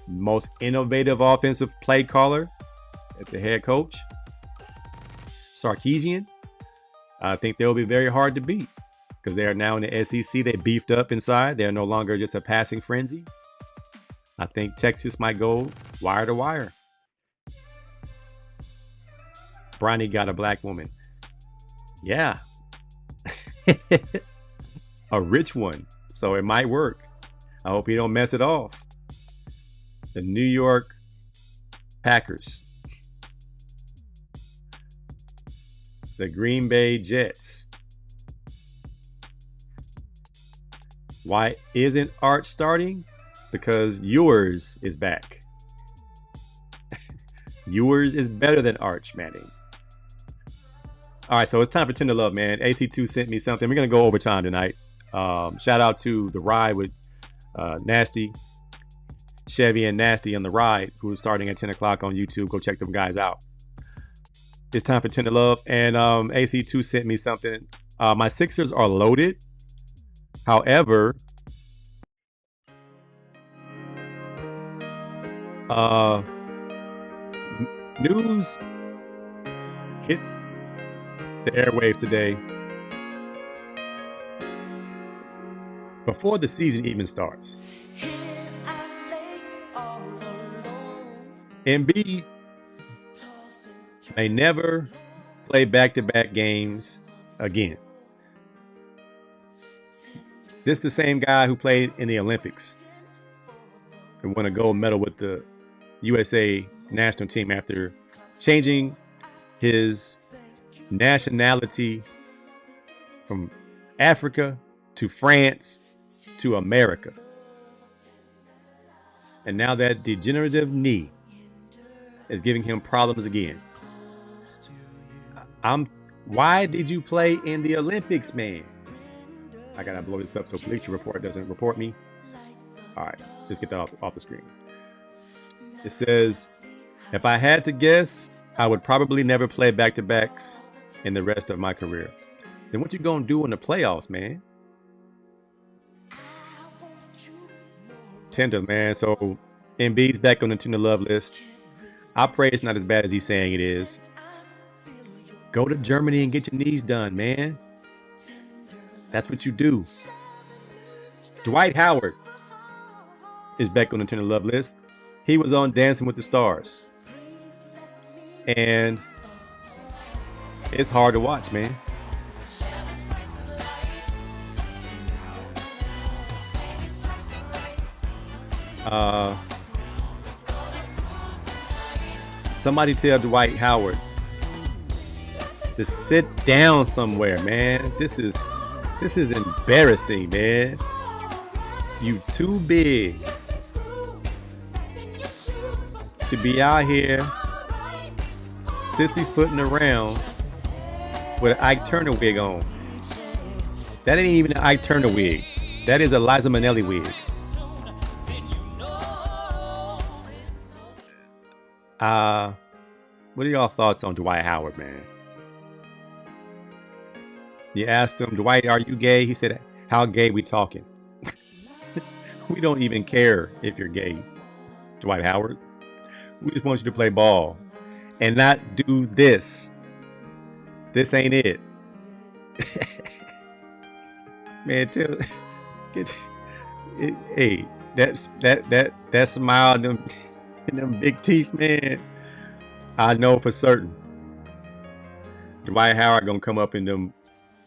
Speaker 1: Most innovative offensive play caller at the head coach. Sarkisian. I think they'll be very hard to beat because they are now in the SEC. They beefed up inside. They're no longer just a passing frenzy. I think Texas might go wire to wire. Bronny got a black woman. Yeah. A rich one. So it might work. I hope he don't mess it off. The New York Packers. The Green Bay Jets. Why isn't Arch starting? Because Ewers is back. Ewers is better than Arch Manning. All right, so it's time for Tender Love, man. AC2 sent me something. We're going to go overtime tonight. Shout out to The Ride with Nasty, Chevy and Nasty on The Ride, who's starting at 10 o'clock on YouTube. Go check them guys out. It's time for Tender Love. And AC2 sent me something. My Sixers are loaded. However, news hit the airwaves today before the season even starts. Embiid may never play back-to-back games again. This is the same guy who played in the Olympics and won a gold medal with the USA national team after changing his nationality from Africa to France to America. And now that degenerative knee is giving him problems again. Why did you play in the Olympics, man? I gotta blow this up so Bleacher Report doesn't report me. All right, let's get that off the screen. It says, if I had to guess, I would probably never play back-to-backs in the rest of my career. Then what you gonna do in the playoffs, man? Tender, man. So Embiid's back on the Tender Love list. I pray it's not as bad as he's saying it is. Go to Germany and get your knees done, man. That's what you do. Dwight Howard is back on the Tender Love list. He was on Dancing with the Stars. And it's hard to watch, man. Somebody tell Dwight Howard to sit down somewhere, man. This is embarrassing, man. You too big to be out here sissy-footing around with an Ike Turner wig on. That ain't even an Ike Turner wig. That is a Liza Minnelli wig. What are y'all thoughts on Dwight Howard, man? You asked him, Dwight, are you gay? He said, how gay we talking? We don't even care if you're gay, Dwight Howard. We just want you to play ball and not do this. This ain't it. Hey, that smile, them and them big teeth, man. I know for certain Dwight Howard gonna come up in them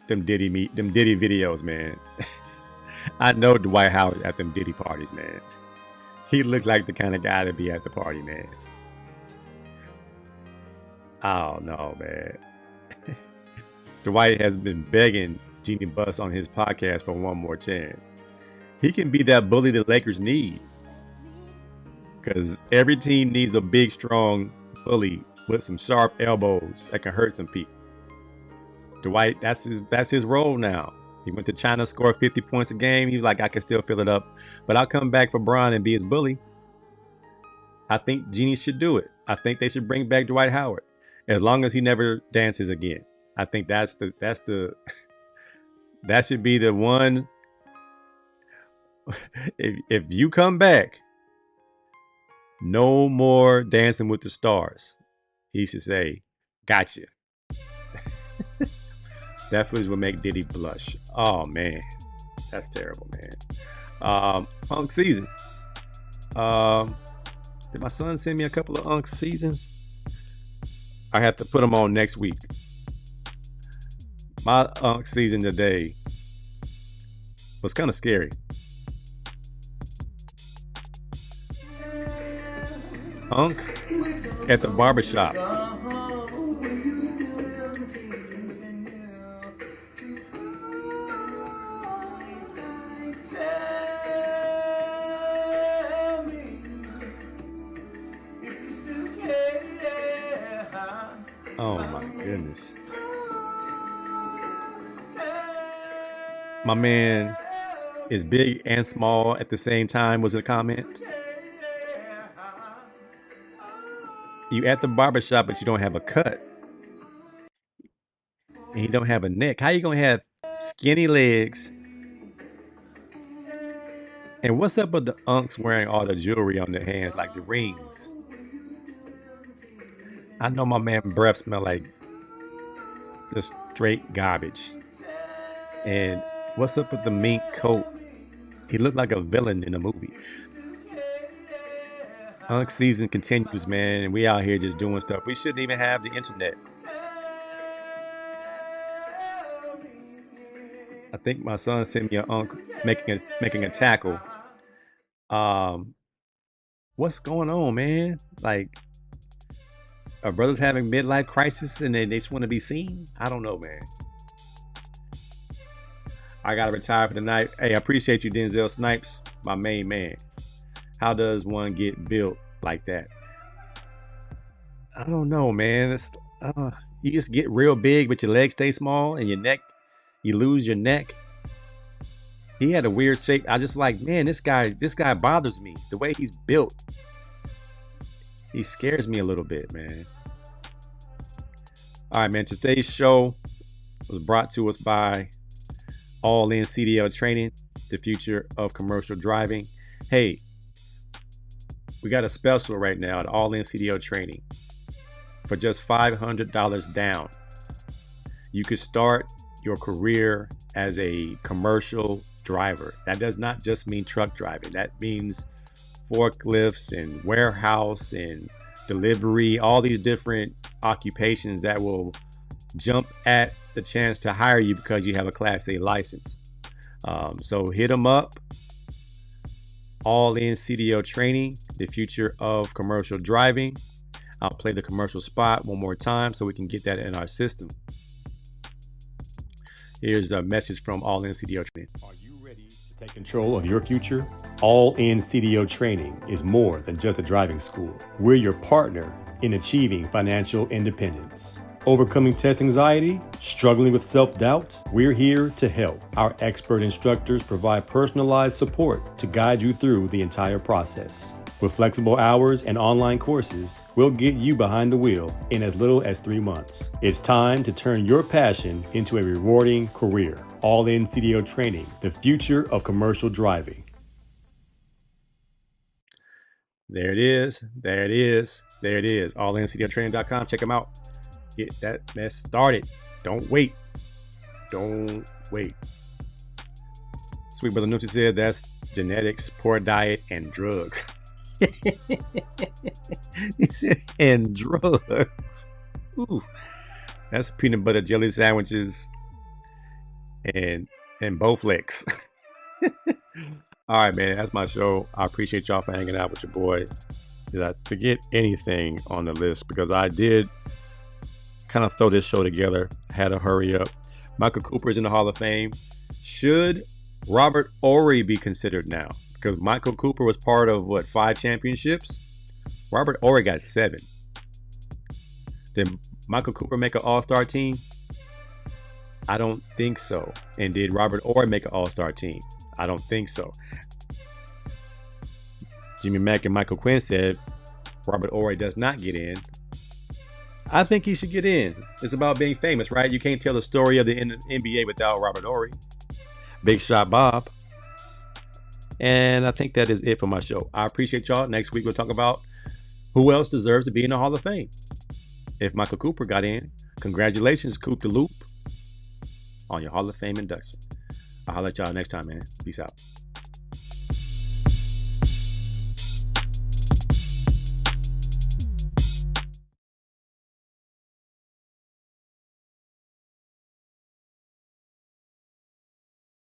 Speaker 1: Diddy videos, man. I know Dwight Howard at them Diddy parties, man. He looked like the kind of guy to be at the party, man. Oh no, man. Dwight has been begging Jeannie Buss on his podcast for one more chance. He can be that bully the Lakers need. Because every team needs a big, strong bully with some sharp elbows that can hurt some people. Dwight, that's his role now. He went to China, scored 50 points a game. He was like, I can still fill it up, but I'll come back for Bron and be his bully. I think Jeannie should do it. I think they should bring back Dwight Howard, as long as he never dances again. I think that should be the one. If you come back, no more Dancing with the Stars. He should say, gotcha. That footage would make Diddy blush. Oh man, that's terrible, man. Unk season. Did my son send me a couple of Unk seasons? I have to put them on next week. My Unk season today was kind of scary. Unk at the barbershop. Oh my goodness. My man is big and small at the same time was a comment. You at the barbershop, but you don't have a cut. And you don't have a neck. How you gonna have skinny legs? And what's up with the unks wearing all the jewelry on their hands, like the rings? I know my man breath smell like just straight garbage. And what's up with the mink coat? He looked like a villain in a movie. Unk season continues, man, and we out here just doing stuff. We shouldn't even have the internet. I think my son sent me an Unk making a tackle. What's going on, man? Like, are brothers having midlife crisis and they just want to be seen? I don't know, man. I gotta retire for the night. Hey, I appreciate you, Denzel Snipes, my main man. How does one get built like that? I don't know, man. It's you just get real big, but your legs stay small, and your neck, you lose your neck. He had a weird shape. I just like, man, this guy bothers me. The way he's built, he scares me a little bit, man. All right, man. Today's show was brought to us by All In CDL Training, the future of commercial driving. Hey, we got a special right now at All In CDL Training for just $500 down. You could start your career as a commercial driver. That does not just mean truck driving. That means forklifts and warehouse and delivery, all these different occupations that will jump at the chance to hire you because you have a Class A license. So hit them up. All In CDL Training, the future of commercial driving. I'll play the commercial spot one more time so we can get that in our system. Here's a message from All In CDL Training. Are you ready to take control of your future? All In CDL Training is more than just a driving school. We're your partner in achieving financial independence. Overcoming test anxiety, struggling with self-doubt? We're here to help. Our expert instructors provide personalized support to guide you through the entire process. With flexible hours and online courses, we'll get you behind the wheel in as little as 3 months. It's time to turn your passion into a rewarding career. All In CDL Training, the future of commercial driving. There it is. There it is. There it is. AllinCDLTraining.com. Check them out. Get that mess started. Don't wait. Don't wait. Sweet Brother Nucci said that's genetics, poor diet, and drugs. He said, and drugs. Ooh, that's peanut butter jelly sandwiches and Bowflex. All right, man, that's my show. I appreciate y'all for hanging out with your boy. Did I forget anything on the list? Because I did kind of throw this show together. Had to hurry up. Michael Cooper is in the Hall of Fame. Should Robert Horry be considered now? Because Michael Cooper was part of, what, 5 championships? Robert Horry got 7. Did Michael Cooper make an all-star team? I don't think so. And did Robert Horry make an all-star team? I don't think so. Jimmy Mack and Michael Quinn said Robert Horry does not get in. I think he should get in. It's about being famous, right? You can't tell the story of the NBA without Robert Horry. Big Shot Bob. And I think that is it for my show. I appreciate y'all. Next week we'll talk about who else deserves to be in the Hall of Fame. If Michael Cooper got in, congratulations, Coop the Loop, on your Hall of Fame induction. I'll holler at y'all next time, man. Peace out.